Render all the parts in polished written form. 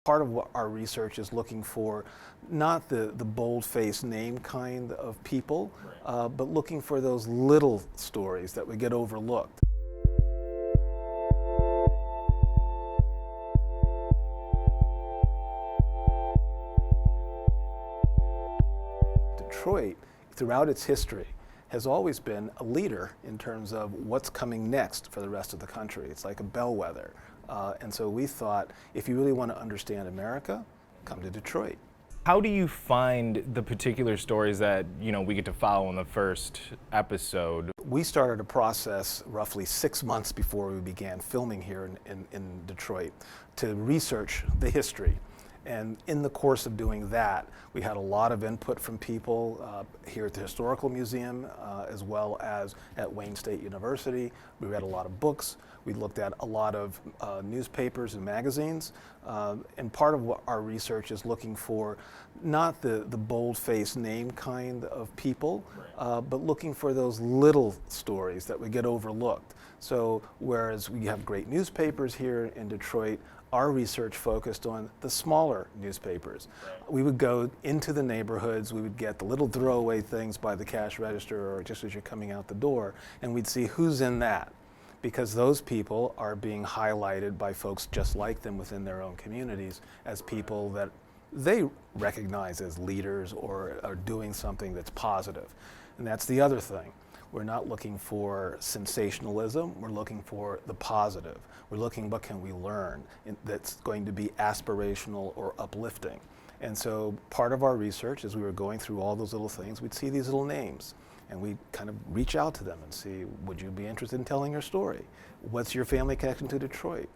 Part of what our research is looking for, not the bold-faced name kind of people, but looking for those little stories that would get overlooked. Detroit, throughout its history, has always been a leader in terms of what's coming next for the rest of the country. It's like a bellwether. And so we thought, if you really want to understand America, come to Detroit. How do you find the particular stories that, we get to follow in the first episode? We started a process roughly 6 months before we began filming here in Detroit to research the history. And in the course of doing that, we had a lot of input from people here at the Historical Museum, as well as at Wayne State University. We read a lot of books. We looked at a lot of newspapers and magazines. And part of what our research is looking for, not the bold-faced name kind of people, but looking for those little stories that would get overlooked. So whereas we have great newspapers here in Detroit, our research focused on the smaller newspapers. We would go into the neighborhoods, we would get the little throwaway things by the cash register or just as you're coming out the door, and we'd see who's in that. Because those people are being highlighted by folks just like them within their own communities as people that they recognize as leaders or are doing something that's positive. And that's the other thing. We're not looking for sensationalism, we're looking for the positive. We're looking what can we learn that's going to be aspirational or uplifting. And so part of our research, as we were going through all those little things, we'd see these little names and we kind of reach out to them and see, would you be interested in telling your story? What's your family connection to Detroit?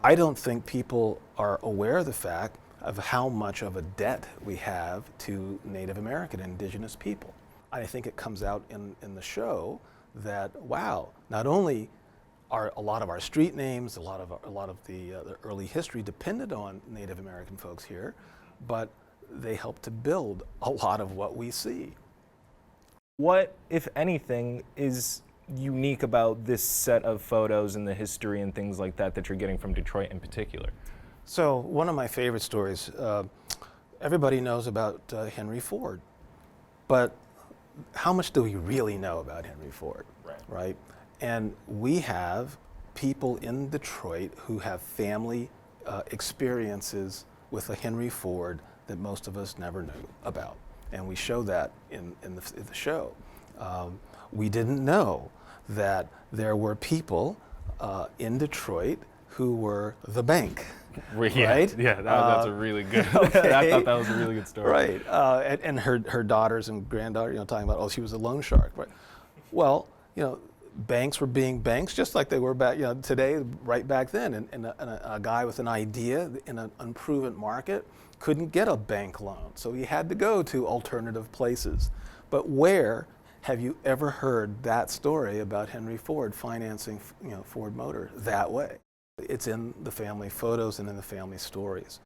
I don't think people are aware of the fact of how much of a debt we have to Native American and indigenous people. I think it comes out in the show that, wow, not only are a lot of our street names, a lot of the early history depended on Native American folks here, but they helped to build a lot of what we see. What, if anything, is unique about this set of photos and the history and things like that you're getting from Detroit in particular? So one of my favorite stories, everybody knows about Henry Ford, but how much do we really know about Henry Ford, right? And we have people in Detroit who have family experiences with a Henry Ford that most of us never knew about. And we show that in the show. We didn't know that there were people in Detroit who were the bank. Right? Yeah, that's a really good. Okay. I thought that was a really good story. Right, and her daughters and granddaughter, talking about, oh, she was a loan shark. Right. Well, banks were being banks just like they were back, today, right back then. And a guy with an idea in an unproven market couldn't get a bank loan, so he had to go to alternative places. But where have you ever heard that story about Henry Ford financing, Ford Motor that way? It's in the family photos and in the family stories.